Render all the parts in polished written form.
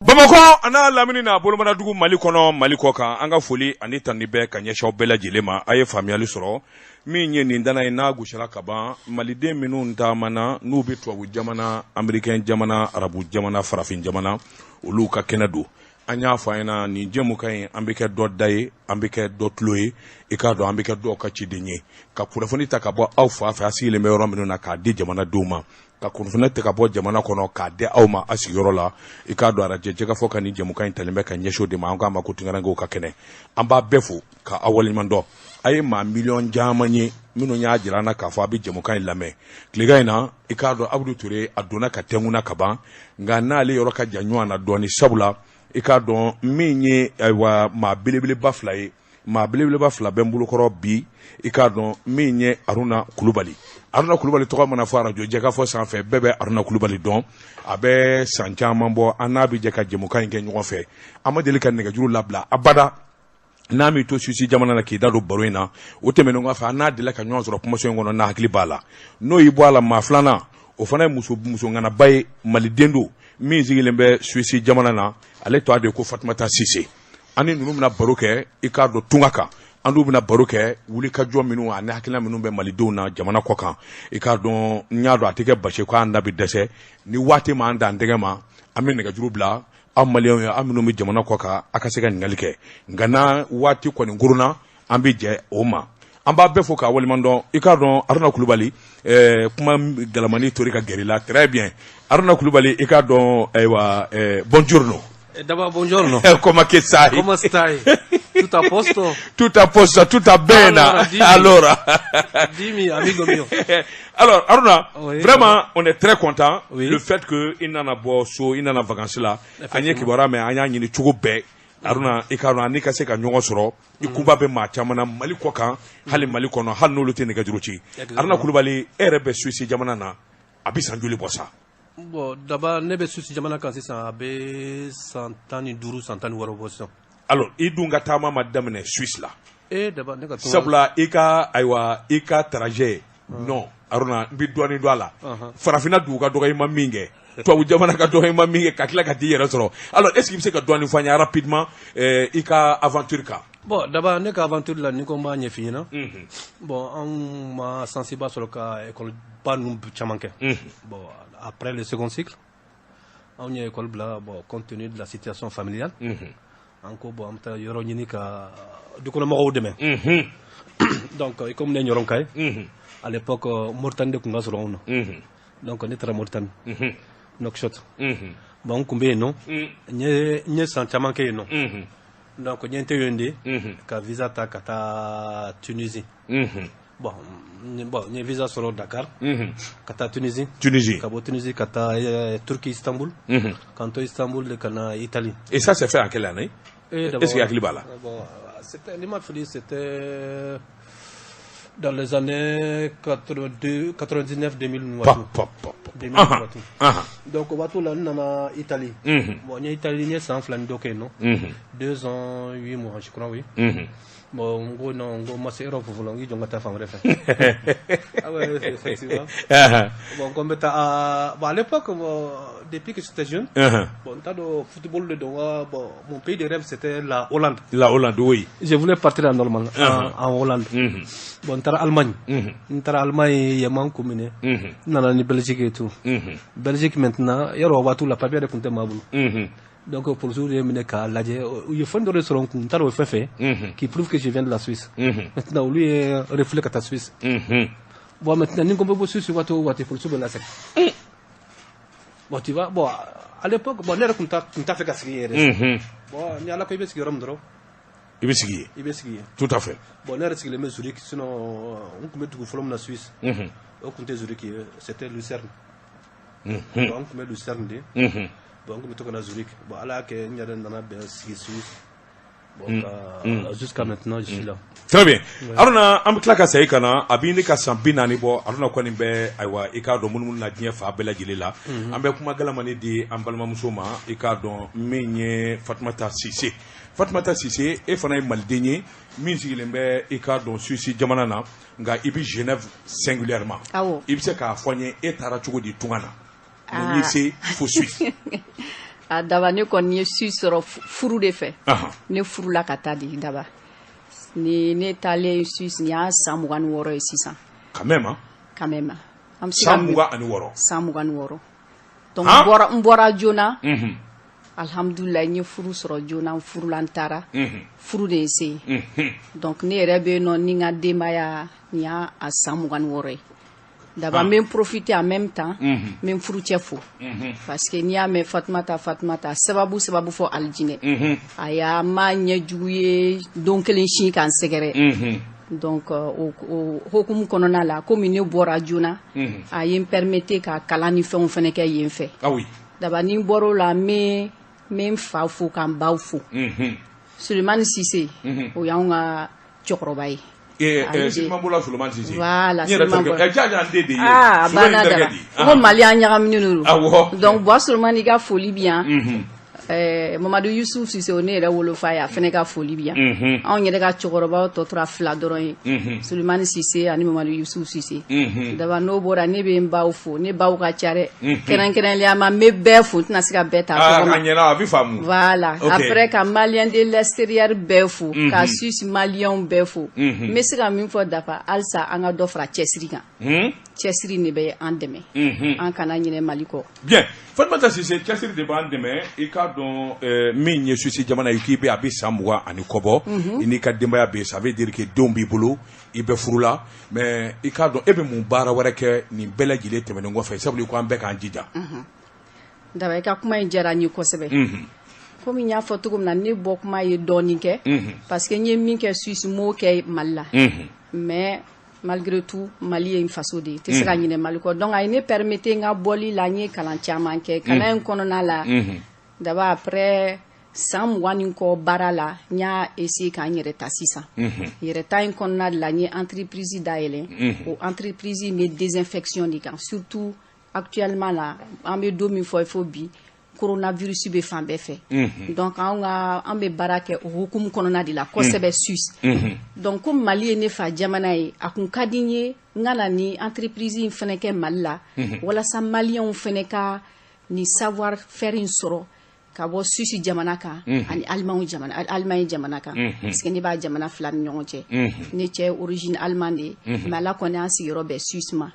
Bamako ana lamini na bolomana dugu Mali kono Mali kokan anga foli ani tandi bɛ ka ɲɛsaw bɛɛ lajɛlen ma aye faamuyali sɔrɔ min ye nin dana ye n'a gosira kaban maliden minnu taamana n'u bɛ tubabu jamana américain jamana arabu jamana farafin jamana olu ka kɛnɛ don an y'a fɔ an ɲɛna nin jɛmukan in an bɛ kɛ dɔ da ye an bɛ kɛ dɔ tulo ye i k'a dɔn an bɛ kɛ dɔw ka ciden ye ka kunnafoni ta ka bɔ aw fa fɛ a sigilen bɛ yɔrɔ minnu na k'a di jamanadenw ma ka kunnafoni ta ka bɔ jamana kɔnɔ k'a di aw ma a sigiyɔrɔ la i k'a dɔn arajɛ jɛgɛ fɔ ka nin jɛmukan in talen bɛ ka ɲɛsin o de ma an k'a ma ko tunkarankew ka kɛnɛ an b'a bɛɛ fo ka aw waleɲuman dɔn a ye maa miliyɔn caman ye minnu y'a jira an na k'a fɔ a bɛ jɛmukan in lamɛn tilegan in na i k'a dɔn Abudu Ture a donna ka tɛnkun ka ban nka n'ale yɔrɔ ka jan ɲɔgɔn na dɔɔni sabula i k'a dɔn min ye maa belebeleba fila ye maa belebeleba fila bɛ n bolokɔrɔ bi i k'a dɔn min ye Aruna Kulubali tɔgɔ mana fɔ arajo jɛka fɔ sanfɛ bɛɛ bɛ Aruna Kulubali dɔn a bɛ san caman bɔ an n'a bɛ jɛ ka jɛmukan in kɛ ɲɔgɔn fɛ an ma deli ka nɛgɛjuru labila abada n'a mi to Suisse jamana na k'i da don baro in na o tɛmɛnen kɔfɛ an n'a deli ka ɲɔgɔn sɔrɔ kumaso in kɔnɔ n'a hakili b'a la n'o y'i bɔ a la maa filanan o fana ye muso ŋanaba ye maliden don min sigilen bɛ Suisse jamana na ale tɔgɔ de ko Fatumata Sise ani ninnu bɛna baro kɛ i k'a dɔn tunga kan an dun bɛna baro kɛ wulikajɔ minnu ani hakilina minnu bɛ malidenw na jamana kɔ kan i k'a dɔn n y'a dɔn a tɛ kɛ basi ko an da bɛ dɛsɛ ni waati ma an dan tɛgɛ ma an bɛ nɛgɛjuru bila aw maliyɛnw ye aw minnu bɛ jamana kɔ kan a ka se ka ɲininkali kɛ nka n'a waati kɔni kurunna an bɛ jɛ o ma an b'a bɛɛ fo k'a waleɲuman dɔn i k'a dɔn Aruna Kulubali kuma galamani tori ka gɛrɛ i la très bien Aruna Kulubali i k'a dɔn ayiwa buongiorno. D'abord, buongiorno. Come che stai? Come stai? Tutto a posto? Tutto a posto, tutto bene. Allora. Dis-moi, amigo mio. Alors, Aruna, oui, vraiment, on est très content oui. Le fait que il n'en a pas so, il n'en a vacances là. Anya kibara me anya nyini chugo be. Aruna, ikaruna ni kase ka nyongo soro. Ikumba be ma chamana Mali kokan, hali Mali kono, hal no lute nega juruchi. Aruna Kulubali, erebe Suisse jamana na, abisan juli bossa. Bon, d'abord, nebe Suisse jamana kan sisan abe santani duru santani waro bossa. Alors, idunga tama madame Suisse là. D'abord, nega to. Sabula ika trajet. Non, Aruna, mbi douani douala. Farafina duga doga ima minge. Toi, jamana ka doga ima minge kakila ka di yɛrɛ sɔrɔ. Alors, est-ce qu'il se ka douani fanya rapidement ika aventure ka? Bon, d'abord, nega aventure la ni ko mba ɲɛf'i ɲɛna. Bon, an ma sensiba sɔrɔ ka école ba nu caman kɛ. Bon, après le second cycle, on y a école bla, bon, compte tenu de la situation familiale. Encore bon, on a yoro ɲini ka du kɔnɔ mɔgɔw dɛmɛ. Donc, comme ne ɲɔrɔn ka ye, à l'époque, Mauritanie de kun ka sɔrɔ anw na. Donc, ne taara Mauritanie, Nouakchott. Bon, n kun bɛ yen nɔ, n ye san caman kɛ yen nɔ. Donc, n ye n tɛ yen de, ka visa ta ka taa Tunisie. Bon, n ye visa sɔrɔ Dakar, ka taa Tunisie, ka bɔ Tunisie ka taa Turquie, Istanbul, ka to Istanbul ka na Italie. Et ça s'est fait en quelle année? Est-ce qu'il y a Klibala? Bon, c'était dans les années 99-2000. Donc, on va tout là, on a Italie. Bon, on a Italie, c'est en flanc d'oké, non? 2 ans, 8 mois, je crois, oui. Bon, on c'est Europe pour vous, on va faire ah ouais, effectivement. Bon, comme à l'époque, depuis que j'étais jeune, bon, t'as le football de Doha, bon, mon pays de rêve c'était la Hollande. La Hollande, oui. Je voulais partir en Allemagne, en Hollande. Bon, t'as l'Allemagne. T'as l'Allemagne, il y a un commune. Non, la Belgique et tout. Belgique maintenant, il y a tout la papier de Punta Mabou. Donc, pour le jour, il y a un restaurant qui prouve que je viens de la Suisse. Maintenant, lui, il reflète à ta Suisse. Bon, maintenant, nous avons Suisse, pour le jour de la sec. Bon, tu vois, bon, à l'époque, bon, on a fait casser. Bon, il y a la paix qui est rome. Il veut seguir. Tout à fait. Bon, on a recyclé les Zurich, sinon, on peut mettre du flom la Suisse. On comptait Zurich, c'était Lucerne. On peut mettre Lucerne. Bon, on a Zurich. Bon, alors que nous avons Suisse. Bon, jusqu'à maintenant, je suis là. Très bien. Aruna, am klaka sai kana abini ka sambina ni bo Aruna ko ni be aywa ika do mun na diɲɛ fa bɛɛ lajɛlen la. An bɛ kuma galamani di an balimamuso ma ika dɔn min ye Fatumata Sise. Fatumata Sise e fana ye maliden ye min sigilen bɛ ika dɔn Suisse jamana na nka i bɛ Genève singulièrement. I bɛ se k'a fɔ n ye e taara cogo di tunga na. Mun y'i se fo Suisse. a daba ne kɔni ye su sɔrɔ furu de fɛ ne furula ka taa di daba ni ne taalen Suisse ni y'a san 26 ye sisan quand même an san 26 donc n bɔra joona alhamdulillah n ye furu sɔrɔ joona n furula n taara furu de ye se ye donc ne yɛrɛ bɛ yen nɔ ni n ka denbaya ni y'a san 26 ye d'abord n profiter en même temps n bɛ n furucɛ fo parce que n'i y'a mɛn Fatumata sababu fɔ alijinɛ a y'a ma ɲɛ jugu ye don kelen sin k'an sɛgɛrɛ donc o hokumu kɔnɔna la komi ne bɔra joona a ye n permettre ka kalan ni fɛnw fɛnɛ kɛ yen fɛ d'abord ni n bɔr'o la n bɛ n fa fo ka n baw fo Sulemani Sise o y'anw ka cɛkɔrɔba ye Simanbola Sulemani Sise voilà Simanbola ko Mali an ɲagaminen don donc Bois Sulemani ka foli bi yan Mamadou Youssouf Sise o ne yɛrɛ wolofa ye a fɛnɛ ka foli bi yan anw yɛrɛ ka cɛkɔrɔbaw tɔ tora 2 dɔrɔn ye Sulemani Sise ani Mamadou Youssouf Sise d'abord n'o bɔra ne bɛ n baw fo ne baw ka ca dɛ kɛrɛnkɛrɛnliyama n bɛ bɛɛ fo n tɛna se ka bɛɛ ta tɔgɔ voilà après ka malien de l'extérieur bɛɛ fo ka Suisse malien bɛɛ fo n bɛ se ka min fɔ dafa halisa an ka dɔ fara cɛsiri kan cɛsiri de bɛ an dɛmɛ an kana ɲinɛ Mali kɔ bien Fatumata Sise cɛsiri de b'an dɛmɛ i k'a dɔn min ye Suisse jamana ye k'i bɛ a bɛ san 20 ani kɔ bɔ i n'i ka denbaya bɛ yen ça veut dire que denw b'i bolo i bɛ furu la mais i k'a dɔn e bɛ mun baara wɛrɛ kɛ nin bɛɛ lajɛlen tɛmɛnen kɔfɛ sabu ko an bɛɛ k'an jija daba i ka kuma in diyara n ye kosɛbɛ komi n y'a fɔ cogo min na ne bɔ kuma ye dɔɔnin kɛ parce que n ye min kɛ Suisse n m'o kɛ Mali la mais malgré tout Mali ye n faso de ye tɛ se ka ɲinɛ Mali kɔ donc a ye ne permettre n ka bɔli la n ye kalan caman kɛ kalan in kɔnɔna la d'abord après san 20 ni kɔ baara la n y'a essayer k'an yɛrɛ ta sisan yɛrɛ ta in kɔnɔna de la n ye entreprise dayɛlɛ o entreprise in bɛ désinfection de kan surtout actuellement la an bɛ don min fɔ il faut bi coronavirus bɛ fan bɛɛ fɛ donc an bɛ baara kɛ o hukumu kɔnɔna de la kosɛbɛ Suisse donc ko Mali ye ne fa jamana ye a kun ka di n ye n ka na ni entreprise in fɛnɛ kɛ Mali la walasa maliyɛnw fɛnɛ ka ni savoir faire in sɔrɔ ka bɔ Suisse jamana kan ani Allemagne jamana kan parce que ne b'a jamana 2 ni ɲɔgɔn cɛ ne cɛ origine allemande ye mais ala kɔni an sigiyɔrɔ bɛn Suisse ma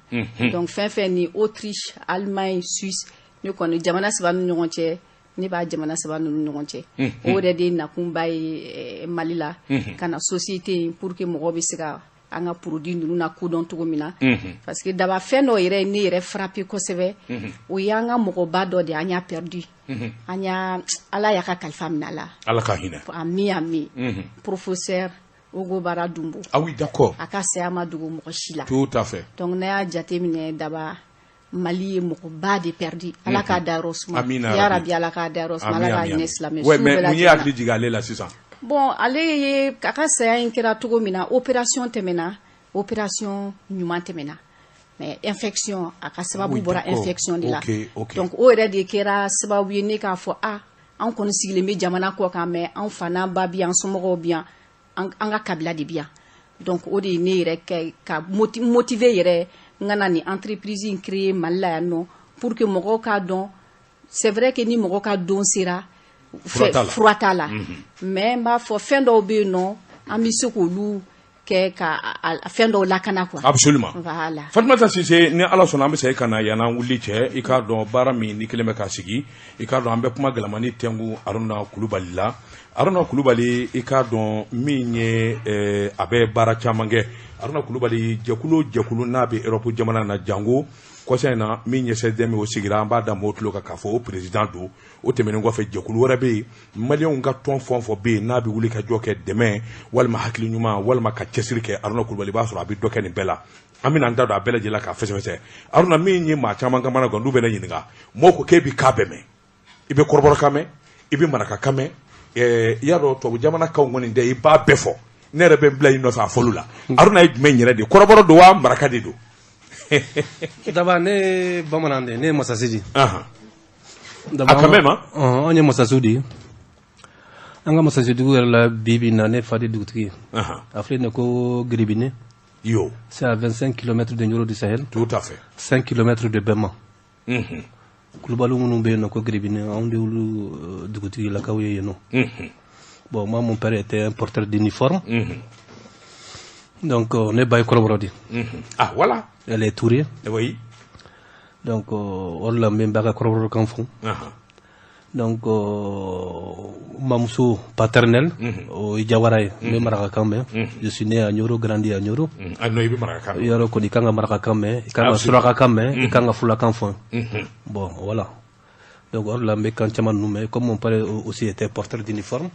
donc fɛn ni Autriche Allemagne Suisse ne kɔni jamana 3 ni ɲɔgɔn cɛ ne b'a jamana 3 ni ɲɔgɔn cɛ o de nakunba ye Mali la ka na société pour que mɔgɔ bɛ se ka an ka produit ninnu na kodɔn cogo min na parce que daba fɛn dɔ yɛrɛ ne yɛrɛ frappé kosɛbɛ o y'an ka mɔgɔba dɔ de an y'a perdu an y'a ala y'a ka kalifa minɛ a la ala ka hinɛ ami professeur Ogo Bara Dumbo ah oui d'accord a ka saya ma dogo mɔgɔ si la tout à fait donc ne y'a jate minɛ daba Mali ye mɔgɔba de perdu ala k'a dayɔrɔ suma ya rabi ala k'a dayɔrɔ suma ala k'a hinɛ silamɛ ouais mais mun ye hakili jigin ale la sisan bon ale ye a ka saya in kɛra cogo min na opération tɛmɛna opération ɲuman tɛmɛna mais infection a ka sababu bɔra infection de la donc o yɛrɛ de kɛra sababu ye ne k'a fɔ an kɔni sigilen bɛ jamana kɔ kan mais an fa n'an ba bi yan somɔgɔw bi yan an ka kabila de bi yan donc o de ye ne yɛrɛ kɛ ka motiver yɛrɛ n ka na ni entreprise in créer Mali la yan nɔ pour que mɔgɔw k'a dɔn c'est vrai que ni mɔgɔ ka don sera fura t'a la mais n b'a fɔ fɛn dɔw bɛ yen nɔ an bɛ se k'olu kɛ ka fɛn dɔw lakana quoi absolument voilà Fatumata Sise ni ala sɔnna an bɛ se ka na yan an wuli cɛ i k'a dɔn baara min ni kelen bɛ k'a sigi i k'a dɔn an bɛ kuma gɛlɛmani tɛngu Aruna Kulubali la Aruna Kulubali i k'a dɔn min ye a bɛ baara caman kɛ Aruna Kulubali jɛkulu n'a bɛ Europe jamana na jango kɔsa in na min ɲɛsɛ dɛmɛ o sigira an b'a da mɔgɔw tulo kan k'a fɔ o président don o tɛmɛnen kɔfɛ jɛkulu wɛrɛ bɛ yen maliyɛnw ka tɔn fɛn o fɛn bɛ yen n'a bɛ wuli ka jɔ kɛ dɛmɛ walima hakili ɲuman walima ka cɛsiri kɛ Aruna Kulubali b'a sɔrɔ a bɛ dɔ kɛ nin bɛɛ la an bɛna an da don a bɛɛ lajɛlen k'a fɛsɛfɛsɛ Aruna min ye maa caman kamana gan n'u bɛ ne ɲininka mɔgɔw ko k'e bɛ kan bɛɛ mɛn i bɛ kɔrɔbɔrɔkan mɛn i bɛ marakakan mɛn i y'a dɔn tubabu jamana kanw kɔni tɛ i b'a bɛɛ fɔ ne yɛrɛ bɛ n bila i nɔfɛ a fɔli la Aruna ye jumɛn yɛrɛ de kɔrɔbɔrɔ don wa maraka de don d'abord ne bamanan de ne masasi di a quand même an ye masasiw de an ka masasidugu yɛrɛ la bibi na ne fa de dugutigi a filɛ ne ko Giribine c'est à 25 km de Nioro du Sahel tout à fait 5 km de Bema Kulubalu minnu bɛ yen nɔ ko Giribini anw de y'olu dugutigilakaw ye yen nɔ. Bon, moi mon père était un porteur d'uniforme. Donc ne ba ye kɔrɔbɔrɔ de. Ah voilà. Elle est Touré. Oui. Donc o de la n bɛ n ba ka kɔrɔbɔrɔ kan fɔ. Donc mamuso paternelle o ye Jawara ye n bɛ marakakan mɛn. Je suis né à Nioro, grandi à Nioro. Ah non, i bɛ marakakan mɛn. Yɔrɔ kɔni i kan ka marakakan mɛn, i kan ka surakakan mɛn, i kan ka fulakan fɔ. Bon voilà. Donc o de la n bɛ kan caman ninnu mɛn. Comme mon père aussi était porteur d'uniforme.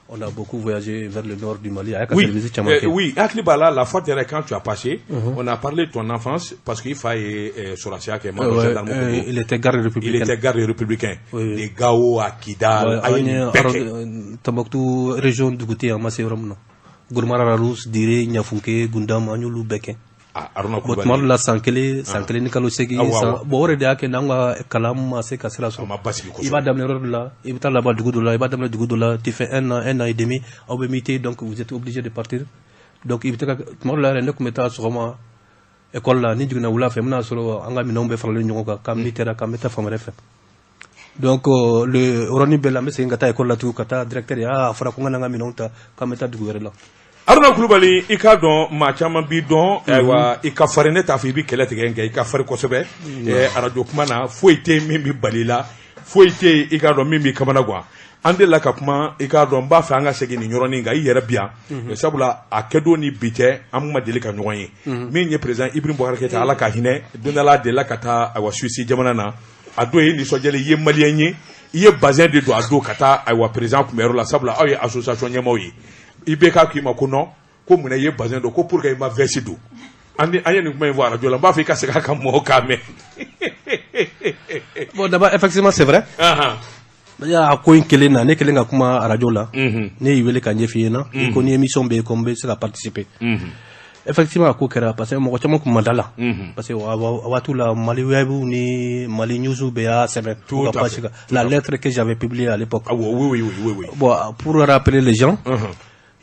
On a beaucoup voyagé vers le nord du Mali. Oui, Aklibala, la fois dernière quand tu as passé, on a parlé de ton enfance parce qu'il fallait Soracia qui est mort il était garde républicain. Il était garde républicain. Des Gao à Kidal, Tombouctou, région du Gouté, à Massérum. Gourmara Rous, Diré, Niafunke, Gundam, Anyulu Beke. Botmal la sankele ni kalo segi sa bore de ake nanga kalam ase kasira so il va d'amener là il va là-bas du là il va d'amener du là tu fais un an et demi au BMT donc vous êtes obligé de partir donc il va tmal la rende kumeta soma école là ni jugna wula fe mna solo anga mi nombe farale nyonga kam mitera kam meta famare fe donc le Roni Belame c'est ngata école là tu kata directeur ya fara ko ngana mi nonta kam meta du là Aruna Kulubali i ka dɔn maa caman b'i dɔn ayiwa i ka farin ne t'a fɔ i bɛ kɛlɛ tigɛ kɛ i ka farin kosɛbɛ arajo kuma na foyi tɛ min bɛ bali la foyi tɛ i ka dɔn min b'i kamana gan an de la ka kuma i ka dɔn n b'a fɛ an ka segin nin yɔrɔnin kan i yɛrɛ bi yan sabula a kɛdon ni bi cɛ an ma deli ka ɲɔgɔn ye min ye président Ibrahim Boubacar Keïta ala ka hinɛ don dɔ la a delila ka taa ayiwa Suisse jamana na a don ye nisɔndiyalen i ye maliyɛn ye i ye bazɛn de don a don ka taa ayiwa président kunbɛyɔrɔ la sabula aw ye association ɲɛmaaw ye IBK k'i ma ko non ko mun ye bazin do ko pour que i ma vesti do an ye nin kuma in fɔ radio la n b'a fɔ i ka segin a kan mɔgɔw k'a mɛn. Bon d'abord effectivement c'est vrai. A ko in kelen na ne kelen ka kuma radio la ne y'i wele ka ɲɛf'i ɲɛna i ko ni émission bɛ yen ko n bɛ se ka participer. Effectivement a ko kɛra parce que mɔgɔ caman kun ma da la parce que a waati la Mali Web ni Mali News bɛɛ y'a sɛbɛn la lettre que j'avais publiée à l'époque. Oui. Bon pour rappeler les gens.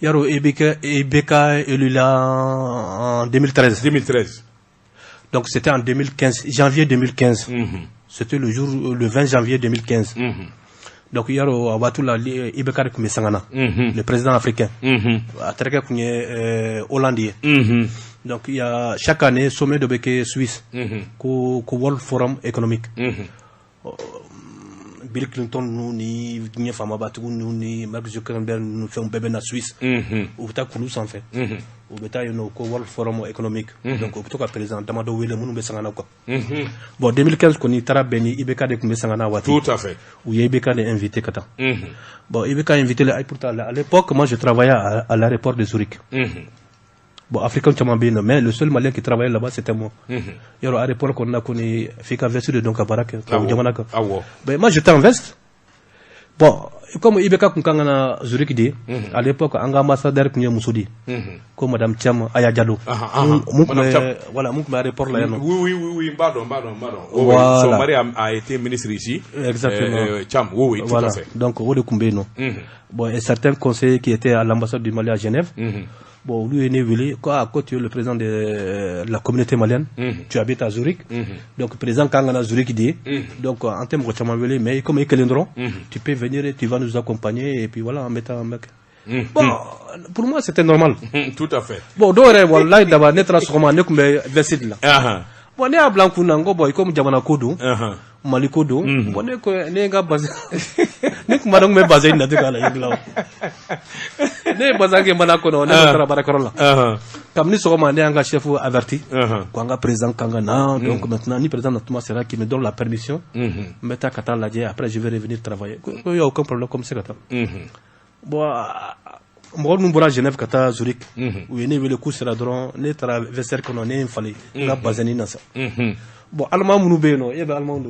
Yaro EBK élu là en 2013. Donc c'était en 2015, janvier 2015. C'était le 20 janvier 2015. Donc Yaro Abatula EBK comme Sangana, le président africain. A traqué comme hollandais. Donc il y a chaque année sommet de Beke Suisse, World Forum économique. Bill Clinton nous ni Guinée Famabatu nous ni Mark Zuckerberg nous fait un bébé na Suisse ou ta Koulou sans fait ou beta you know World Forum économique donc au tout président Damado Wele munu be sangana quoi bon 2015 koni tara beni IBK de kumbe sangana wati tout à fait où IBK est invité kata bon IBK invité pourtant à l'époque moi je travaillais à l'aéroport de Zurich. Bon, Africain Tchamambine, mais le seul Malien qui travaillait là-bas, c'était moi. Il y a un aéroport qu'on a connu, Fika Vessu de Donkabarak, ben, moi, j'étais en veste. Bon, comme Ibeka Kunkangana Zurich dit, à l'époque, un ambassadeur qui est Moussoudi, comme Madame Tcham Ayadjalo. Voilà, mon aéroport là. Oui, pardon. Son mari a été ministre ici. Exactement. Tcham, oui, tout à fait. Donc, au Koumbe, non. Bon, et certains conseillers qui étaient à l'ambassade du Mali à Genève. Bon, lui est né, quand tu es le président de la communauté malienne, tu habites à Zurich. Donc, le président Kangana Zurich dit, donc, en termes de mais comme il tu peux venir et tu vas nous accompagner, et puis voilà, en mettant un mec. Bon, pour moi, c'était normal. Tout à fait. Bon, donc, là, d'abord, n'est pas sûrement, n'est comme Vessid là. Bon, n'est à Blanc-Kounango, boy, comme Djamana Kodo. Malikodo, bon, n'est pas basé. N'est que madame me basé na tuka la igla. N'est pas que manakono, n'est pas barakola. Comme ni soma n'est un chef averti. Quand un président Kangana, donc maintenant ni président Natuma sera qui me donne la permission. Meta kata la dia, après je vais revenir travailler. Il n'y a aucun problème comme c'est kata. Bon, moi nous voilà Genève kata Zurich. Où est né le coup sera drôle, n'est pas verser qu'on en est infallé. La basani na ça. Bon, allemand mounoubeino, et ben allemand,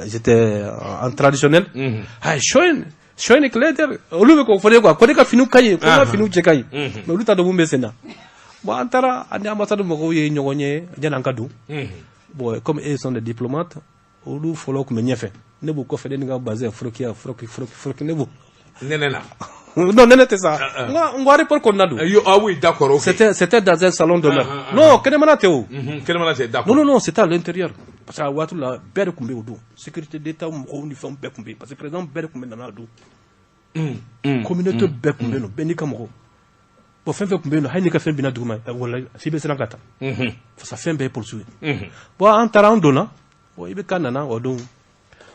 j'étais en traditionnel. Ah, schoen éclair, au lieu qu'on faisait quoi, qu'on ait fini cahier, qu'on a fini checker. Mais l'autre a de vous messena. Bon, antara, à l'ambassade de Mogoye, Nyogne, Djanankadou. Bon, comme ils sont des diplomates, au lieu faut que me fait. Ne vous coffrez d'un basé, froki, ne vous. Non, c'était ça. On va répondre qu'on a dit. Ah oui, d'accord. C'était dans un salon d'honneur. Non, quel est d'accord. Non, c'était à l'intérieur. parce que a waati la bɛɛ de tun bɛ o don sécurité d'état mɔgɔw ni fɛnw bɛɛ tun bɛ yen parce que président bɛɛ de tun bɛ nana a don communauté bɛɛ tun bɛ yen nɔ bɛɛ n'i ka mɔgɔw bon fɛn fɛn tun bɛ yen nɔ hali n'i ka fɛn binna dugu ma wala f'i bɛ siran ka taa parce que fɛn bɛɛ ye polisiw ye bon an taara an donna bon i bɛ ka nana o don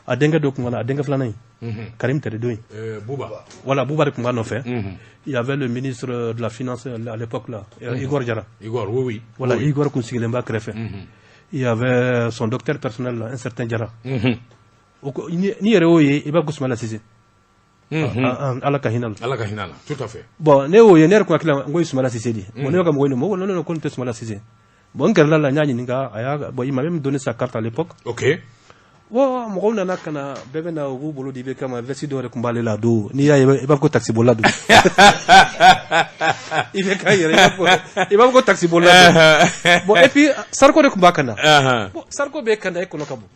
a denkɛ dɔ tun ka na a denkɛ filanan in Karim Teredo Bouba. Voilà, Bouba de tun b'a nɔfɛ il y avait le ministre de la finance à l'époque là Igor Jara Igor, oui. voilà Igor tun sigilen b'a kɛrɛfɛ il y avait son docteur personnel là, un certain Jara ni yɛrɛ y'o ye i b'a ko Sumala Sise ala ka hinɛ la Ala ka hinɛ la, tout à fait. bon ne y'o ye ne yɛrɛ kun hakili la n ko ye Sumala Sise de ye bon ne bɛ ka mɔgɔw ɲininka n ko ko nin tɛ Sumala Sise bon n gɛrɛla la n y'a ɲininka a y'a bon il m'a même donné sa carte à l'époque Ok. bon mɔgɔw nana ka na bɛɛ bɛ na u b'u bolo di bɛ kama vesti dɔ yɛrɛ tun b'ale la don n'i y'a ye i b'a fɔ ko taxibolila don i bɛ k'a yɛrɛ i b'a fɔ ko taxibolila don bon et puis Sarko de tun b'a kan na bon Sarko bɛ kan na e kɔnɔ ka bon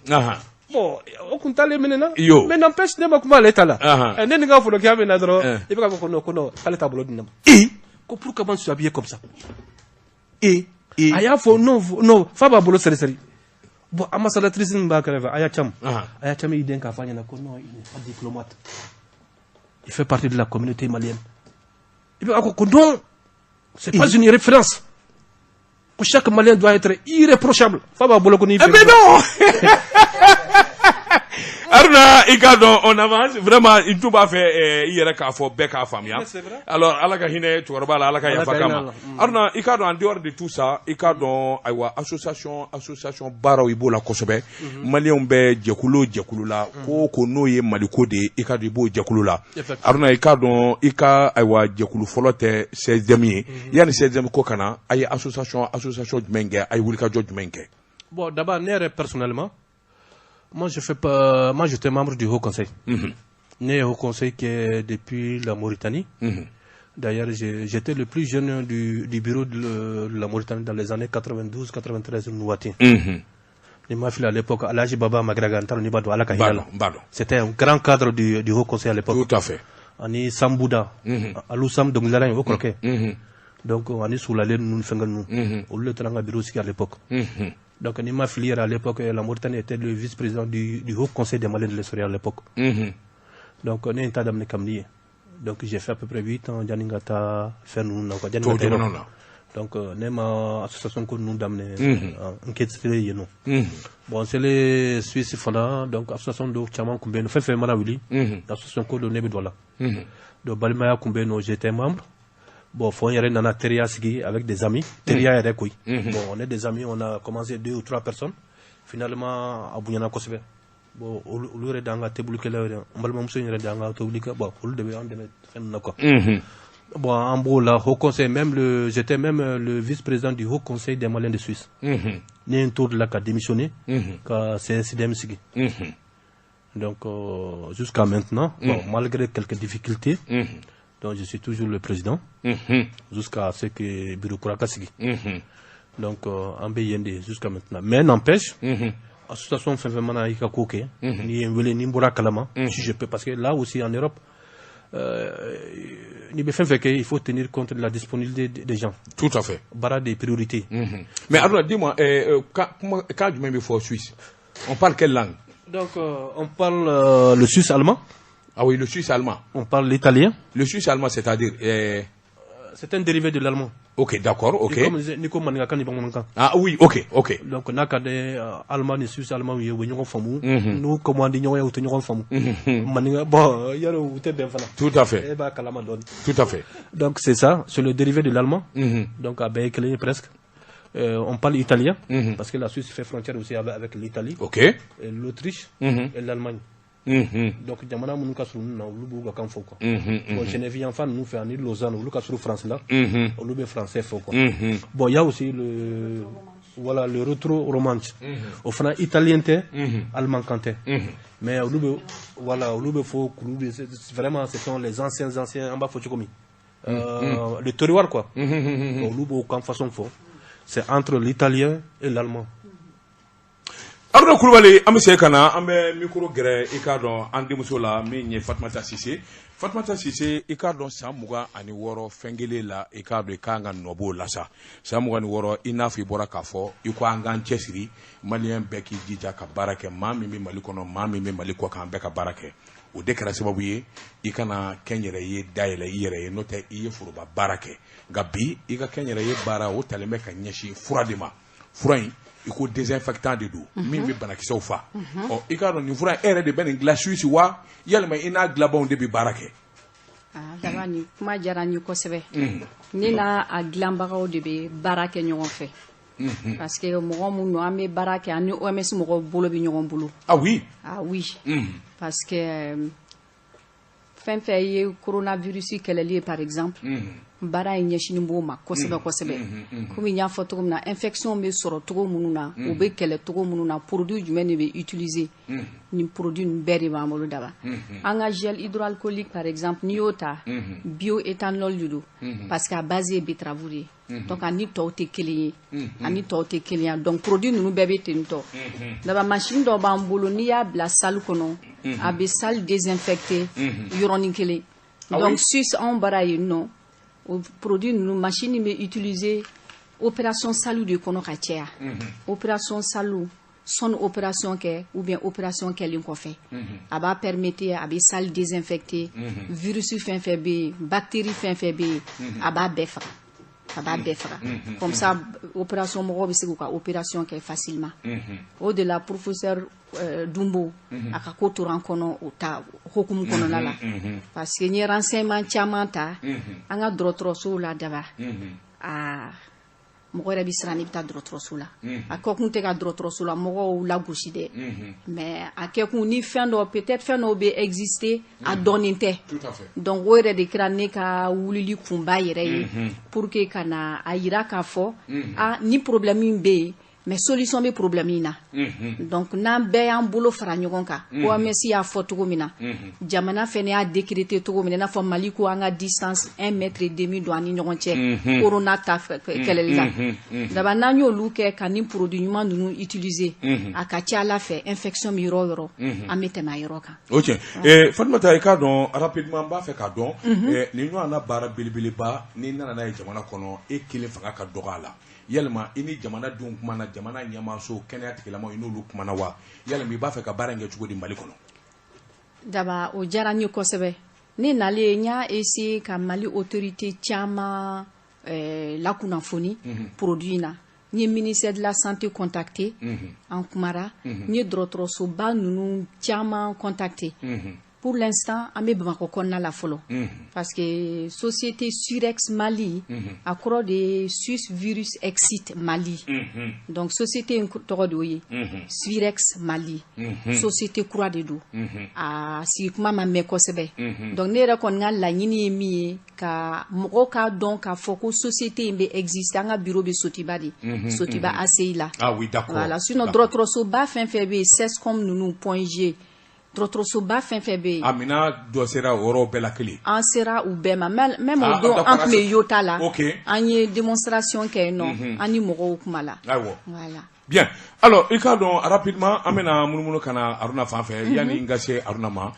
bon o tun t'ale minɛ na mais n'empêche ne ma kuma ale ta la ne ni ka folokiya bɛ na dɔrɔn i bɛ k'a fɔ ko non k'ale t'a bolo di ne ma ko pour comment tu habillé comme ça a y'a fɔ non fa b'a bolo sɛri bon ambassadrice min b'a kɛrɛfɛ Aya Cham y'i den k'a fɔ a ɲɛna ko non il n'est pas diplomate il fait partie de la communauté malienne i bɛ ko non c'est pas une référence que chaque Malien doit être irréprochable fa b'a bolo ko n'i mais non Aruna i ka dɔn on avance vraiment i tun b'a fɛ i yɛrɛ k'a fɔ bɛɛ k'a faamuya alors Ala ka hinɛ cɛkɔrɔba la Ala ka yafa k'a ma Aruna i ka dɔn en dehors de tout ça i ka dɔn ayiwa association baaraw i b'o la kosɛbɛ maliyɛnw bɛ jɛkulu la ko n'o ye maliko de ye i ka dɔn i b'o jɛkulu la Aruna i ka dɔn i ka ayiwa jɛkulu fɔlɔ tɛ 16e ye yanni 16e ko ka na a ye association jumɛn kɛ a ye wulikajɔ jumɛn kɛ bon d'abord ne yɛrɛ personnellement moi j'étais membre du Haut Conseil. Né au Conseil qui est depuis la Mauritanie. D'ailleurs, j'étais le plus jeune du bureau de la Mauritanie dans les années 92-93 Nouati. Il m'a filé à l'époque Alaji Baba Magragantar Nibado Alakahila. C'était un grand cadre du Haut Conseil à l'époque. Tout à fait. Ani Sambouda, Alou Sam Donglaran au Croquet. Donc, on est sous la laine, nous faisons au lieu de bureau à l'époque. Donc, Nima Filière à l'époque, la Mauritanie était le vice-président du Haut Conseil des Maliens de l'Histoire à l'époque. Donc, on est un tas d'amener Kamlié. Donc, j'ai fait à peu près 8 ans, Janingata, Fernou, donc, Nema association que nous d'amener, enquête, non. Bon, c'est les Suisses fondants, donc, association de Chaman Kumbeno, fait Manawili, l'association que de Nebedwala. Donc, Balimaya Kumbeno, j'étais membre. Bon, faut y aller dans la Teria Sigi avec des amis. Teria et Rekui. Bon, on est des amis, on a commencé 2 ou 3 personnes. Finalement, à Bouyana Kosebe. Bon, on l'aurait dans la table que là, on va le même souvenir dans la table que bon, on le devait en donner quoi. Bon, en gros, là, Haut Conseil, j'étais même le vice-président du Haut Conseil des Maliens de Suisse. Né un tour de là qui a démissionné, car c'est CDM Sigi. Donc, jusqu'à maintenant, bon, malgré quelques difficultés, donc je suis toujours le président jusqu'à ce que Bureau Kuraka Sigi. Donc en BND jusqu'à maintenant. Mais n'empêche, association fait vraiment à Ikakoke, ni Mbura Kalama, si je peux, parce que là aussi en Europe, il faut tenir compte de la disponibilité des gens. Tout à fait. Bara des priorités. Mais alors dis-moi, quand tu m'as fait Suisse, on parle quelle langue? Donc on parle le suisse-allemand. Ah oui, le suisse-allemand. On parle l'italien. Le suisse-allemand, c'est-à-dire c'est un dérivé de l'allemand. Ok, d'accord, ok. Ah oui, ok. Donc, on a des Allemands et Suisses allemands, ils ont famu. Nous, comment on dit, nous avons famu. Bon, il y a le bien fana. Tout à fait. Tout à fait. Donc, c'est ça, c'est le dérivé de l'allemand. Donc, à Béclé presque. On parle italien, parce que la Suisse fait frontière aussi avec l'Italie. Ok. L'Autriche et l'Allemagne. Donc, Jamana Mounou Kassou, nous avons un faux. Bon, Geneviève Enfant, nous fait un île Lausanne, nous avons France là. On a français faux. Bon, il y a aussi le rétro-romanche. Au fond, italien, allemand canté. Mais voilà, on faut vraiment, ce sont les anciens, en bas, faut commis. Le terroir, quoi. On a aucune façon faux. C'est entre l'italien et l'allemand. Aruna Kulubali an bɛ se ka na an bɛ micro gɛrɛ i k'a dɔn an denmuso la min ye Fatumata Sise. Fatumata Sise i k'a dɔn san 26 fɛn kelen la i k'a dɔn i k'an ka nɔbɔ la sa. San 26 i n'a fɔ i bɔra k'a fɔ i ko an k'an cɛsiri maliyɛn bɛɛ k'i jija ka baara kɛ maa min bɛ Mali kɔnɔ maa min bɛ Mali kɔ kan bɛɛ ka baara kɛ. O de kɛra sababu ye i kana kɛ n yɛrɛ ye dayɛlɛ i yɛrɛ ye n'o tɛ i ye foroba baara kɛ nka bi i ka kɛ n yɛrɛ ye baara o talen bɛ ka ɲɛsin fura de ma. Fura in i ko désinfectant de don min bɛ banakisɛw fa. Ɔ i k'a dɔn nin fura e yɛrɛ de bɛ nin dilan Suisse wa yalima i n'a dilanbaw de bɛ baara kɛ. Daba ni kuma diyara n ye kosɛbɛ. Ne n'a a dilanbagaw de bɛ baara kɛ ɲɔgɔn fɛ. Parce que mɔgɔ minnu an bɛ baara kɛ ani OMS mɔgɔw bolo bɛ ɲɔgɔn bolo. Ah oui. Ah oui. Parce que fɛn fɛn ye coronavirus kɛlɛli ye par exemple. Baara in ɲɛsinin b'o ma kosɛbɛ kosɛbɛ. Komi n y'a fɔ cogo min na infection bɛ sɔrɔ cogo minnu na o bɛ kɛlɛ cogo minnu na produit jumɛn de bɛ utiliser nin produit ninnu bɛɛ de b'an bolo daba. An ka gel hydroalcoolique par exemple n'i y'o ta bioéthanol de don parce que a base ye betterave de ye. Donc ani tɔw tɛ kelen ye ani tɔw tɛ kelen ye donc produit ninnu bɛɛ bɛ ten tɔ. Daba machine dɔ b'an bolo n'i y'a bila salle kɔnɔ a bɛ salle désinfecter yɔrɔnin kelen. Donc Suisse anw bara yen nɔ. O produit nous machine mais utiliser opération salut de kono ka caya opération salut son opération ke ou bien opération kelen ko fait a ba permettre a be salle désinfecter virus fin fait be bactérie fin fait be a ba befa comme ça opération mo be se ko opération ke facilement au de la professeur Dumbo aka ko turan kono o ta hokum kono la parce que ni renseignement caman ta an ka dɔgɔtɔrɔso la daba a mɔgɔ yɛrɛ bi siran ni bɛ taa dɔgɔtɔrɔso la a kɛkun tɛ ka dɔgɔtɔrɔso la mɔgɔw lagosi dɛ mais a kɛkun ni fɛn dɔ peut-être fɛn dɔw bɛ exister a dɔnnen tɛ donc o yɛrɛ de kɛra ne ka wulili kunba yɛrɛ ye pour que ka na a yira k'a fɔ ni problème min bɛ yen mais solution bɛ problème in na donc n'an bɛɛ y'an bolo fara ɲɔgɔn kan OMS y'a fɔ cogo min na jamana fɛnɛ y'a décréter cogo min na i n'a fɔ Mali ko an ka distance 1,5 mètre don an ni ɲɔgɔn cɛ corona ta kɛlɛli la daba n'an y'olu kɛ ka ni produit ɲuman ninnu utiliser a ka ca Ala fɛ infection mi yɔrɔ yɔrɔ an bɛ tɛmɛ a yɔrɔ kan. Ok Fatumata i k'a dɔn rapidement n b'a fɛ k'a dɔn nin ɲɔgɔn na baara belebeleba n'i nana n'a ye jamana kɔnɔ e kelen fanga ka dɔgɔ a la. Yalima i ni jamanadenw kumana jamana ɲɛmaaso kɛnɛya tigilamɔgɔw i n'olu kumana wa yalima i b'a fɛ ka baara in kɛ cogo di Mali kɔnɔ. Daba o diyara n ye kosɛbɛ ne nalen n y'a essayer ka Mali autorité caman lakunnafoni produit in na n ye ministère de la santé contacté an kumara n ye dɔgɔtɔrɔsoba ninnu caman contacté. Pour l'instant, on est Bamako kɔnɔna la fɔlɔ parce que société Surex Mali a kɔrɔ de Suisse virus exit Mali donc société in tɔgɔ de o ye Surex Mali société kura de don a sigi kuma ma mɛn kosɛbɛ donc ne yɛrɛ kɔni ka laɲini ye min ye ka mɔgɔw k'a dɔn k'a fɔ ko société in bɛ exister an ka bureau bɛ Sotiba de Sotiba ACI la voilà sinon dɔgɔtɔrɔsoba fɛn fɛn bɛ yen CESCOM ninnu point G dɔgɔtɔrɔsoba fɛn fɛn bɛ yen Amina dɔ sera o yɔrɔ bɛɛ la kelen an sera u bɛɛ ma même o don an tun bɛ Yota la an ye démonstration kɛ yen nɔ an ni mɔgɔw kuma la voilà bien alors i k'a dɔn rapidement an bɛna munumunu ka na Aruna fan fɛ yanni n ka se Aruna ma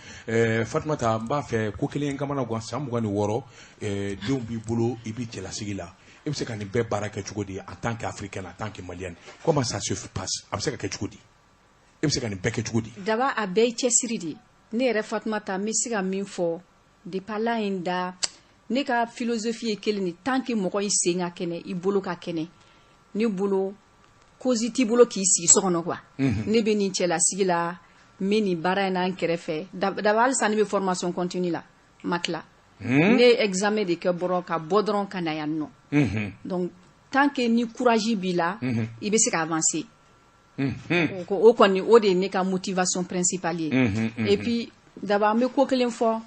Fatumata n b'a fɛ ko kelen kamana gan san 26 denw b'i bolo i bɛ cɛlasigi la i bɛ se ka nin bɛɛ baara kɛ cogo di en tant qu'Africaine en tant que Malienne comment ça se passe a bɛ se ka kɛ cogo di e bɛ se ka nin bɛɛ kɛ cogo di. Daba a bɛɛ ye cɛsiri de ne yɛrɛ Fatumata n bɛ se ka min fɔ depuis Ala ye n da ne ka philosophie ye kelen de tant que mɔgɔ i sen ka kɛnɛ i bolo ka kɛnɛ ne bolo cause t'i bolo k'i sigi so kɔnɔ quoi ne bɛ nin cɛlasigi la n bɛ nin baara in n'an kɛrɛfɛ daba halisa ne bɛ formation continue la ma tila ne ye examen de kɛ ka bɔ dɔrɔn ka na yan nɔ donc tant que ni courage b'i la i bɛ se ka avancer. O kɔni o de ye ne ka motivation principale ye et puis daba an bɛ ko kelen fɔ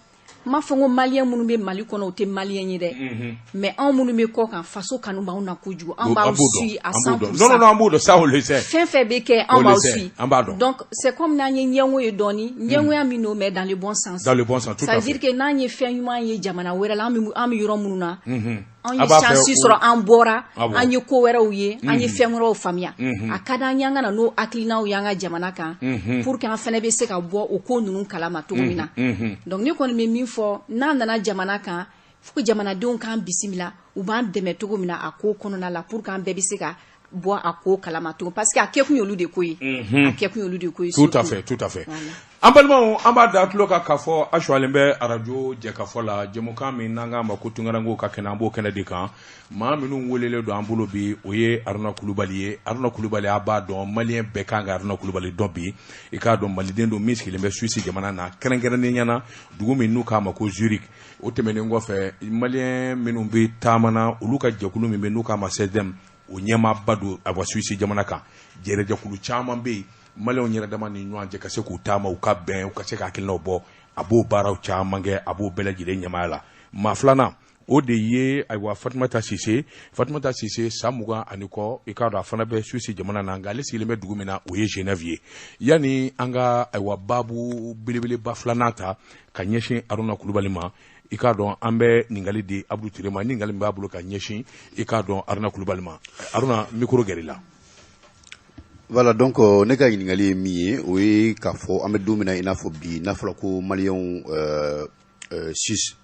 n m'a fɔ n ko maliyɛn minnu bɛ Mali kɔnɔ o tɛ maliyɛn ye dɛ mais anw minnu bɛ kɔ kan faso kanu b'anw na kojugu an b'aw suit à 100%. non an b'o dɔn ça on le sait fɛn fɛn bɛ kɛ an b'aw suit an b'a dɔn donc c'est comme n'an ye ɲɛngo ye dɔɔni ɲɛngoya min n'o mais dans le bon sens tout à fait ça veut dire que n'an ye fɛn ɲuman ye jamana wɛrɛ la an bɛ yɔrɔ minnu na an ye chance sɔrɔ an bɔra an ye ko wɛrɛw ye an ye fɛn wɛrɛw faamuya a ka d'an ye an ka na n'o hakilinaw y'an ka jamana kan pour que an fɛnɛ bɛ se ka bɔ o ko ninnu kalama cogo min na donc ne kɔni bɛ min fɔ n'an nana jamana kan faut que jamanadenw k'an bisimila u b'an dɛmɛ cogo min na a ko kɔnɔna la pour que an bɛɛ bɛ se ka bɔ a ko kalama cogo parce que a kɛ kun y'olu de ko ye a kɛ kun y'olu de ko ye tout à fait an balimaw an b'a da tulo kan k'a fɔ a suwalen bɛ arajo jɛkafɔ la jɛmukan min n'an k'a ma ko tunkarankew ka kɛnɛ an b'o kɛnɛ de kan maa minnu welelen don an bolo bi o ye Haruna Kulubali ye Haruna Kulubali a b'a dɔn maliyɛn bɛɛ kan ka Haruna Kulubali dɔn bi i k'a dɔn maliden don min sigilen bɛ Suisse jamana na kɛrɛnkɛrɛnnenya na dugu min n'u k'a ma ko Zurich o tɛmɛnen kɔfɛ maliyɛn minnu bɛ taama na olu ka jɛkulu min bɛ n'u k'a ma CESDEM o ɲɛmaaba don a wa Suisse jamana kan jɛrɛjɛkulu caman bɛ yen maliyɛnw yɛrɛ dama ni ɲɔgɔn cɛ ka se k'u taama u ka bɛn u ka se ka hakilinaw bɔ a b'o baaraw caman kɛ a b'o bɛɛ lajɛlen ɲɛmaaya la maa filanan o de ye ayiwa Fatumata Sise san 20 ani kɔ i k'a dɔn a fana bɛ Suisse jamana na nka ale sigilen bɛ dugu min na o ye Genève ye yanni an ka ayiwa baabu belebeleba filanan ta ka ɲɛsin Haruna Kulubali ma i k'a dɔn an bɛ ningali di Abdou Touré ma ni ningali min b'a bolo ka ɲɛsin i k'a dɔn Haruna Kulubali ma Haruna micro gɛrɛ la. Voilà, donc ne ka ɲininkali ye min ye o ye k'a fɔ an bɛ don min na i n'a fɔ bi n'a fɔra ko maliyɛnw Suisse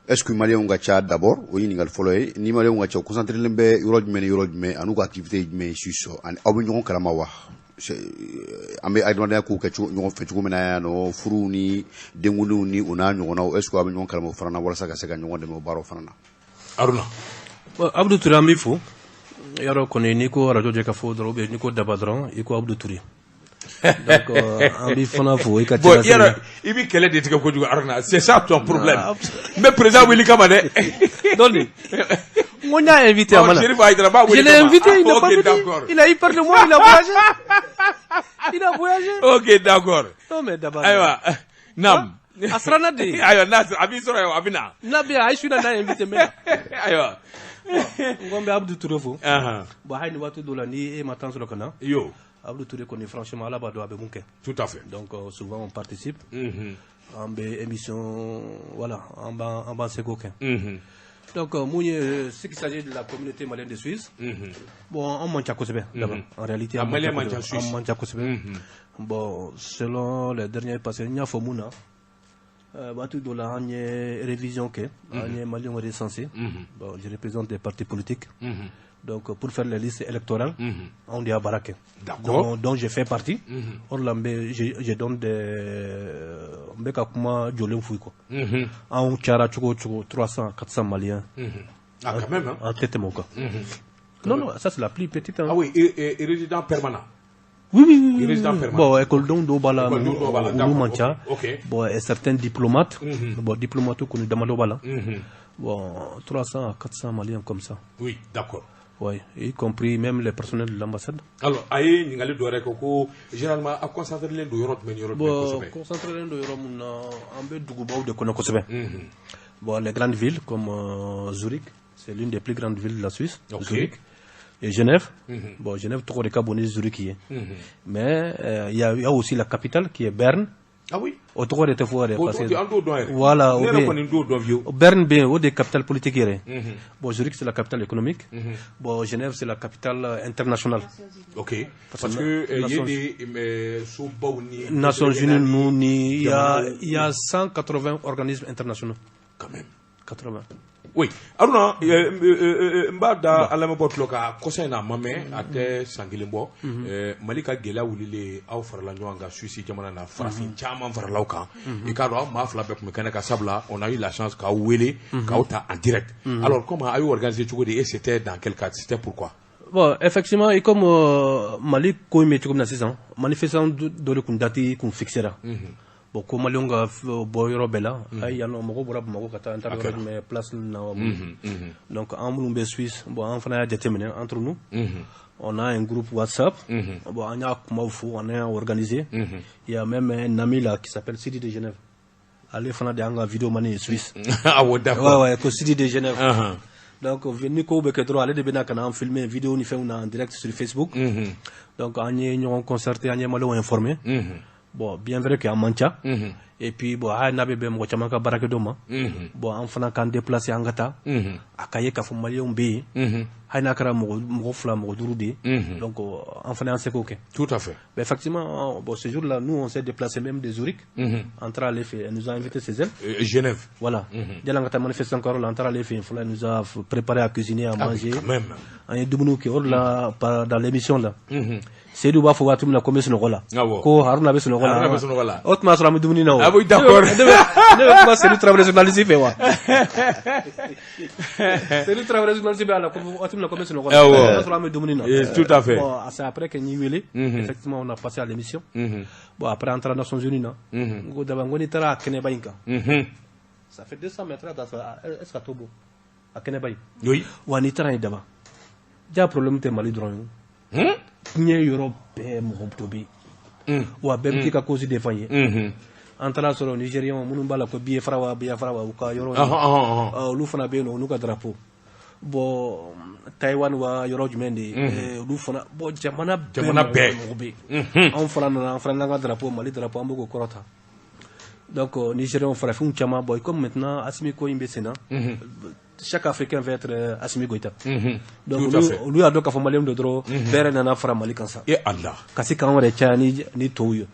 est-ce que maliyɛnw ka ca d'abord o ye ɲininkali fɔlɔ ye ni maliyɛnw ka ca concentrelen bɛ yɔrɔ jumɛn ni yɔrɔ jumɛn an'u ka activité jumɛn Suisse ani aw bɛ ɲɔgɔn kalama wa an bɛ adamadenya kow kɛ ɲɔgɔn fɛ cogo min na yan nɔ furuw ni denkundiw ni o n'a ɲɔgɔnnaw est-ce que aw bɛ ɲɔgɔn kalama o fana na walasa ka se ka ɲɔgɔn dɛmɛ o baaraw fana na. Haruna. Abdou Touré an b'i fo yɔrɔ kɔni n'i ko arajo jɛ ka fɔ dɔrɔn ou bien n'i ko daba dɔrɔn i ko Abdou Touré donc an b'i fana fo i ka bon yɛrɛ i bɛ kɛlɛ de tigɛ kojugu Haruna c'est ça ton problème n bɛ président wuli kama dɛ donc on a invité Amana. Je l'ai invité, il n'a pas venu. Il a eu peur de moi, il a voyagé. Il a voyagé. Ok, d'accord. Non, mais d'abord. Aïwa, Nam. Asrana de. Aïwa, Nas, Abi Sora, Abina. Nabi, Aïchou n'a invité même. Aïwa. On va Abdou Touré. Bon, Haïni Watu Dolani et Matan sur le canal. Yo. Abdou Touré connaît franchement là-bas à Bemunke. Tout à fait. Donc, souvent, on participe. En émission, voilà, en bas, c'est coquin. Donc, ce qui s'agit de la communauté malienne de Suisse, bon, on manque à Kosebe d'abord. En réalité, on manque à Kosebe. Bon, selon les derniers passés, il y a Fomouna. Tout dans la révision que les Maliens ont recensé. Bon, je représente des partis politiques. Donc, pour faire les listes électorales, on est à Baraké. Donc, je fais partie. Je donne des. En Tchara, 300, 400 Maliens. Ah, quand même, hein? En tête, mon cas. Non, non, ça c'est la plus petite. Ah oui, et résident permanent. Oui. Résident permanent. Bon, école d'Obala, ok. Bon, et certains diplomates. Bon, diplomates qu'on demande Obala. Bon, 300 à 400 Maliens comme ça. Oui, d'accord. Oui, y compris même les personnels de l'ambassade. Alors, aïe, nous allons dire que généralement, à concentrer les deux euros de l'Europe. Bon, concentrer les deux euros, on a un de Konokosebe. Bon, les grandes villes comme Zurich, c'est l'une des plus grandes villes de la Suisse. Zurich. Et Genève. Bon, Genève, tout le cas, bonne Zurich. Mais il y a aussi la capitale qui est Berne. Ah oui. Autour de fois voilà, Berne bien, au des capitales politiques. Bon, Zurich c'est la capitale économique. Bon, Genève c'est la capitale internationale. Ok. Parce que il y a des Nations Unies, il y a 180 organismes internationaux. Quand même. 80. Oui. Aruna, mbada alama botloka kosena mame ate sangilimbo malika gela wulile aw farala nyanga Suisse jamana na farafin chama farala kan e ka do ma fla be ko kana ka sabla on a eu la chance ka wele ka uta en direct. Alors comment a eu organisé et c'était dans quel cadre, c'était pourquoi? Bon, effectivement, et comme Mali ko me comme na 6 ans, manifestant de le kundati qu'on fixera. Bon, comme Malionga Boyro Bella, il y a un mot pour mais place donc en Moulombé Suisse, bon, en France, déterminé entre nous. On a un groupe WhatsApp, bon, on a organisé. Il y a même un ami là qui s'appelle City de Genève. Allez, faire des vidéos manie suisse. Ah, ouais, d'accord. Ouais, City de Genève. Donc, venu ko be kedro aller de bena kana filmer vidéo ni fait en direct sur Facebook. Donc, on y concerté, on y malo informé. bon bien vrai que en mancha et puis bon ha na be be mo chama ka barake do ma bon en fana kan déplacer en gata akaye ka fo malien be ha na kara mo fla mo durudi donc en fana en seko tout à fait mais effectivement bon ce jour là nous on s'est déplacé même de Zurich entre aller faire elle nous a invité chez elle Genève voilà dès l'engata manifeste encore là entre aller faire il nous a préparé à cuisiner à manger quand même en dubunu ki là dans l'émission là Seydou ba fo watum na commerce no gola ko Haruna be no gola otma so ramu dumuni na ah oui d'accord ne pas Seydou travailler journaliste fait wa Seydou travailler journaliste be ala ko watum na commerce no gola so ramu dumuni na tout à fait bon c'est après que ni wele effectivement on a passé à l'émission bon après entrer aux Nations Unies na ngo daba ngoni tara kene bayinka ça fait 200 mètres dans est-ce que tobo à kene bay oui wani tara ni daba ja problème te Mali drone nye Europe mo tobi wa bem ti ka cause de fanye antala solo Nigérian munu bala ko biye farawa ka yoro lu fana be no nu ka drapeau bo Taiwan wa yoro jumende lu fana bo jamana be mo be on fana na drapeau Mali drapeau ambo ko korota donc Nigérian fara fun chama boy comme maintenant Assimi ko imbe sena chaque Africain va être Assimi Goïta. Donc lui a donc malien de droit vers nana fara Mali kansa. Et Allah. Kasi kan wala chani ni touyo.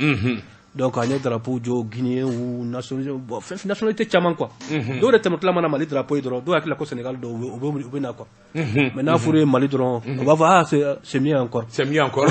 Donc anya drapeau jo Guinée ou nationalité chaman quoi. Do de temotla mana Mali drapeau droit do akila ko Sénégal do o na quoi. Maintenant fouré Mali droit on va voir c'est mieux encore. C'est mieux encore.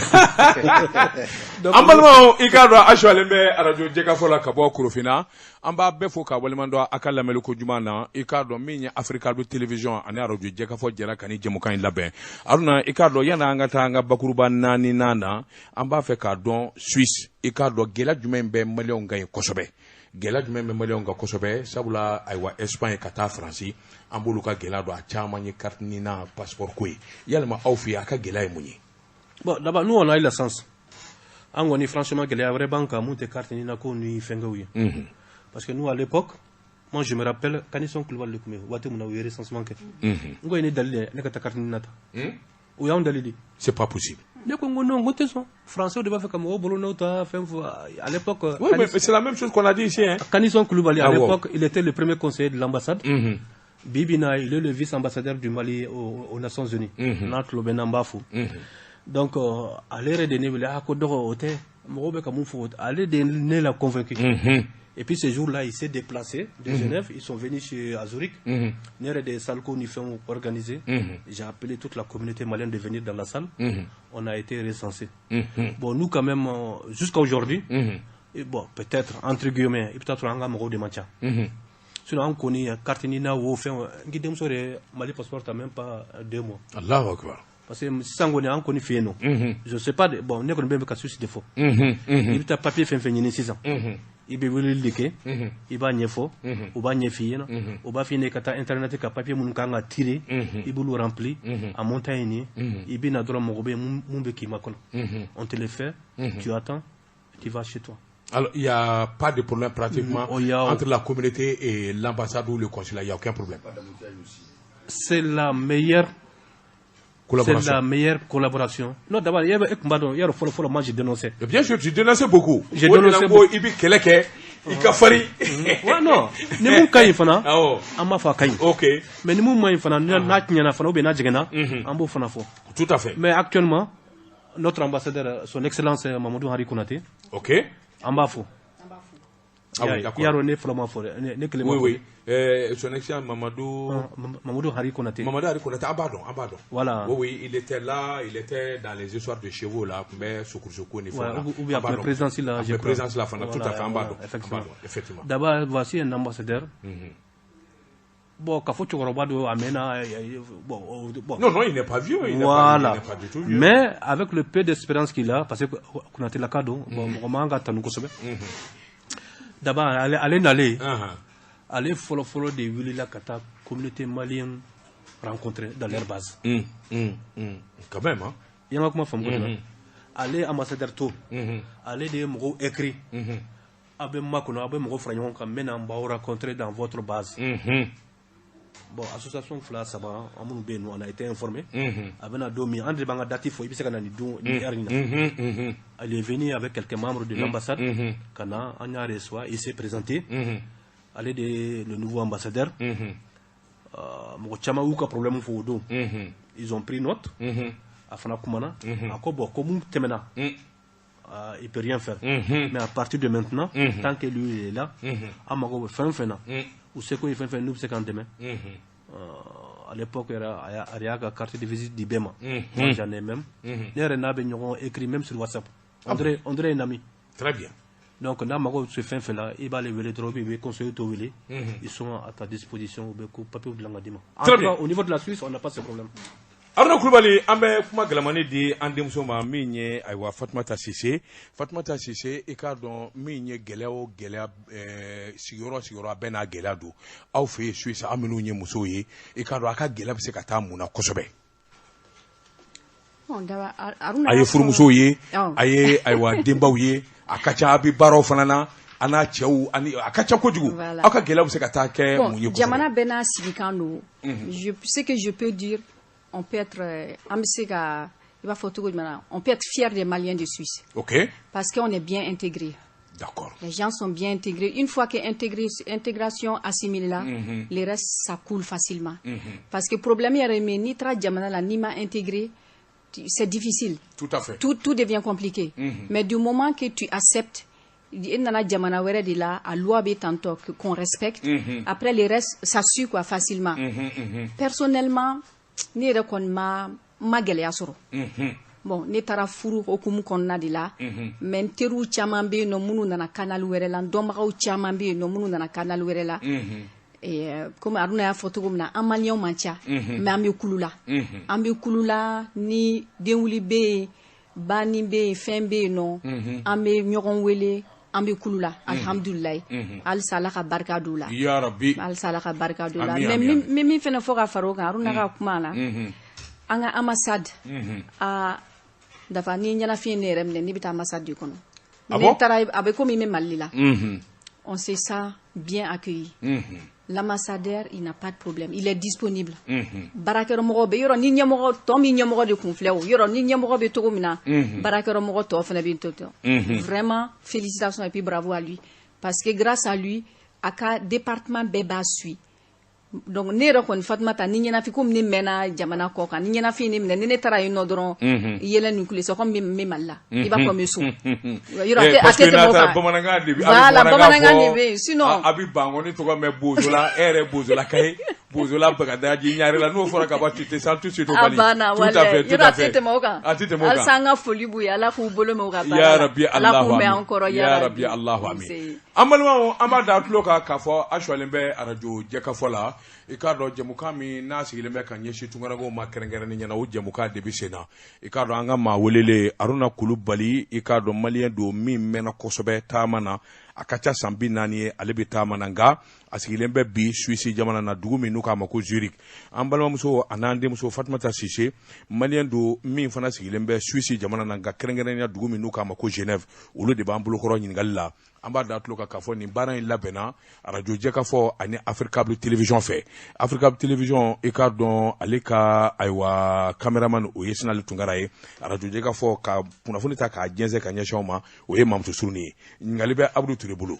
Ambalmo ikado ashwalembe radio jeka fola kabo kurofina amba befo ka walemando akala meluko jumana ikado minya Africa do television ani radio jeka fo jera kani jemukan laben aruna ikado yana ngata nga bakuruba nani nana amba fe ka don Suisse ikado gela jumen be million gay kosobe gela jumen be million ga kosobe sabula aywa Espagne kata France ambuluka gela do a chama ni carte ni na passeport ko yalma awfi aka gela munyi bon d'abord nous on a eu la chance angoni franchement gela vrai banque monte carte ni na ko ni fengawi parce que nous à l'époque moi je me rappelle quand ils sont club le kumé wate muna wéré recensement ke ngo ene dalile ne kata carte ni nata ou ya on dalili c'est pas possible ne ko ngono ngote son français on devait faire comme au bolo nota fin à l'époque oui mais c'est la même chose qu'on a dit ici hein quand ils sont club à l'époque il était le premier conseiller de l'ambassade Bibina il est le vice-ambassadeur du Mali aux Nations Unies notre Lobenambafu donc à l'ère de Nebele a ko dogo ote mo be comme faut aller de ne la convaincu et puis ce jour-là il s'est déplacé de Genève ils sont venus chez Zurich n'ère des salles qu'on y fait organiser j'ai appelé toute la communauté malienne de venir dans la salle on a été recensés bon nous quand même jusqu'à aujourd'hui et bon peut-être entre guillemets et peut-être on a un de matcha sinon on connaît carte nina ou fait guidem sur Mali passeport même pas 2 mois Allahu Akbar parce que si on a connu fait non je sais pas bon on est qu'on bien souci de faux il t'a papier fait ni 6 ans il be wele leke il ba nyefo ou ba nyefi na ou ba fine kata internet ka papier mun kanga tirer il bulu rempli à montagne il be na dro mo be mun be ki makol on te le fait tu attends tu vas chez toi. Alors, il n'y a pas de problème pratiquement entre la communauté et l'ambassade ou le consulat, il n'y a aucun problème. C'est la meilleure collaboration. Non, d'abord, il y a moi j'ai dénoncé. Bien sûr, tu dénonçais beaucoup. J'ai dénoncé beaucoup. Ouais, non. Ni mun kayi fana. Amma fa kayi. OK. Mais ni mun mayi fana na tinyana fana ou bien na jigena, ambo fana fo. Tout à fait. Mais actuellement, notre ambassadeur, son excellence Mamadou Hari Konaté. OK. Ambafo. Ah oui, d'accord. Oui. Son excellence Mamadou Hari Konaté. Mamadou Hari Konaté, pardon. Voilà. Oui, il était là, il était dans les histoires de chevaux là, mais Soukoursoukou n'est pas là. Ou bien la présence là. La présence là, tout à fait, effectivement. D'abord, voici un ambassadeur. Bon, Kafo Tchorobado amena. Non, il n'est pas vieux. Voilà. Il n'est pas du tout vieux. Mais avec le peu d'espérance qu'il a, parce que Konaté la cadeau, bon, Romanga Tanoukosobe. D'abord, aller follow des villes là, kata communauté malienne rencontrée dans leur base. Quand même, hein. Il y a un comment femme aller ambassadeur tout, aller des mots écrits, abe makono, abe mots fragnon comme maintenant on va rencontrer dans votre base. bon association fila saba amunu be nous on a été informé abena domi andre banga datif fo ibisa kana ni don ni erina elle est venue avec quelques membres de l'ambassade kana anya reçoit il s'est présenté aller de le nouveau ambassadeur mo chama uka problème fo do ils ont pris note afana kumana akobo comme temena il peut rien faire mais à partir de maintenant tant que lui il est là amago fin ou c'est quoi il fait nous c'est quand demain à l'époque il y a une carte de visite d'Ibema moi j'en ai même les renards ont écrit même sur WhatsApp André est un ami très bien donc là mago ce fin là il va les veler trop il va conseiller tout veler ils sont à ta disposition au beco papier de l'angadima au niveau de la Suisse on n'a pas ce problème. Aruna Kulubali an bɛ kuma galamani di an denmuso ma min ye ayiwa Fatumata Sise i k'a dɔn min ye gɛlɛya o gɛlɛya sigiyɔrɔ a bɛɛ n'a gɛlɛya don aw fɛ yen Suisse an minnu ye musow ye i k'a dɔn a ka gɛlɛya bɛ se ka taa mun na kosɛbɛ. A ye furumusow ye a ye ayiwa denbaw ye a ka ca a bɛ baaraw fana na a n'a cɛw a ka ca kojugu aw ka gɛlɛya bɛ se ka taa kɛ mun ye kosɛbɛ. Jamana bɛɛ n'a sigikan don ce que je peux dire. On peut être, on peut être fier des Maliens de Suisse. Ok. Parce qu'on est bien intégrés. D'accord. Les gens sont bien intégrés. Une fois que l'intégration assimile là, les restes, ça coule facilement. Parce que le problème, ni tra Djamana là, ni ma intégré, c'est difficile. Tout à fait. Tout devient compliqué. Mais du moment que tu acceptes, à loi qu'on respecte, après les restes, ça suit quoi facilement. Personnellement, ne yɛrɛ kɔni ma gɛlɛya sɔrɔ bon ne taara furu hukumu kɔnɔna de la mais n teriw caman bɛ yen nɔ minnu nana kanali wɛrɛ la n dɔnbagaw caman bɛ yen nɔ minnu nana kanali wɛrɛ la comme Aruna y'a fɔ cogo min na an maliyɛnw man ca mais an bɛ kulu la ni denwuli bɛ yen banni bɛ yen fɛn bɛ yen nɔ an bɛ ɲɔgɔn wele an bɛ kulu la alhamdulilayi halisa Ala ka barika d'u la ya rabbi halisa Ala ka barika d'u la mais min fɛnɛ fɔ ka fara o kan Aruna ka kuma na an ka ambassade dafa ni ɲɛnafin ne yɛrɛ minɛ ne bɛ taa ambassade de kɔnɔ ne taara a bɛ komi n bɛ Mali la on s'est ça bien accueilli l'ambassadeur il n'a pas de problème il est disponible baarakɛyɔrɔmɔgɔw bɛ yɔrɔ ni ɲɛmɔgɔ tɔ min ɲɛmɔgɔ de kun filɛ o yɔrɔ ni ɲɛmɔgɔ bɛ cogo min na baarakɛyɔrɔmɔgɔ tɔ fana bɛ to ten vraiment félicitations et puis bravo à lui parce que grâce à lui a ka département bɛɛ b'a suit donc ne yɛrɛ kɔni Fatumata ni ɲɛnafin komi ne mɛnna jamana kɔ kan ni ɲɛnafin ne minɛ ni ne taara yen nɔ dɔrɔn yɛlɛ ni kule c'est comme n bɛ Mali la i b'a fɔ n bɛ so yɔrɔ a tɛ tɛmɛ o kan bamanankan de bɛ bamanankan de bɛ yen sinon a bɛ ban ko ne tɔgɔ mɛn bozola e yɛrɛ bozola ka ye bozola bɛ ka daji ɲare la n'o fɔra ka ban tu te sens tout de suite au Mali tout à fait yɔrɔ a tɛ tɛmɛ o kan halisa an ka foli b'u ye Ala k'u bolo mɛn u ka baara la Ala k'u mɛn an kɔrɔ ya rabbi Allahu amin an balimaw an b'a da tulo kan k'a fɔ a suwalen bɛ arajo jɛkafɔ la i k'a dɔn jɛmukan min n'a sigilen bɛ ka ɲɛsin tunkarakaw ma kɛrɛnkɛrɛnnen ɲɛna o jɛmukan de bɛ sen na i k'a dɔn an ka maa welele Aruna Kulubali i k'a dɔn maliyɛn don min mɛnna kosɛbɛ taama na a ka ca san 40 ye ale bɛ taama na nka a sigilen bɛ bi Suisse jamana na dugu min n'u k'a ma ko Zurich an balimamuso a n'an denmuso Fatumata Sise maliyɛn don min fana sigilen bɛ Suisse jamana na nka kɛrɛnkɛrɛnnenya dugu min n'u k'a ma ko Genève olu de b'an bolokɔrɔ ɲininkali la an b'a da tulo kan k'a fɔ nin baara in labɛnna arajo jɛkafɔ ani Africable Télévision fɛ Africable Télévision i k'a dɔn ale ka ayiwa caméraman o ye Sinali Tunkara ye arajo jɛkafɔ ka kunnafoni ta k'a jɛnsɛn ka ɲɛsin aw ma o ye Mamutu Suruni ye ɲininkali bɛ Abudu Ture bolo.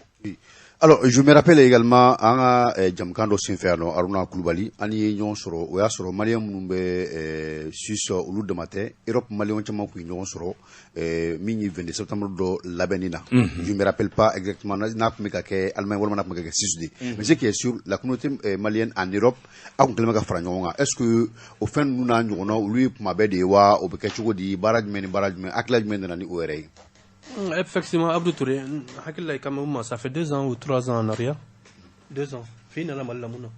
Alors, je me rappelle également en jamkan do senfɛ no Aruna Kulubali ani ye ɲɔgɔn sɔrɔ o y'a sɔrɔ maliyɛn minnu bɛ Suisse olu dama tɛ Europe maliyɛn caman kun ye ɲɔgɔn sɔrɔ min ye 22 septembre dɔ labɛnni na je me rappelle pas exactement n'a tun bɛ ka kɛ Allemagne walima n'a tun bɛ ka kɛ Suisse de mais ce qui est sûr la communauté malienne en Europe a kun kɛlen bɛ ka fara ɲɔgɔn kan est-ce que o fɛn ninnu n'a ɲɔgɔnna olu ye kuma bɛɛ de ye wa o bɛ kɛ cogo di baara jumɛn ni baara jumɛn hakilila jumɛn nana ni o yɛrɛ ye. Effectivement, Abdou Touré, ça fait 2 ans ou 3 ans en arrière. 2 ans. Fini à la Malamouna.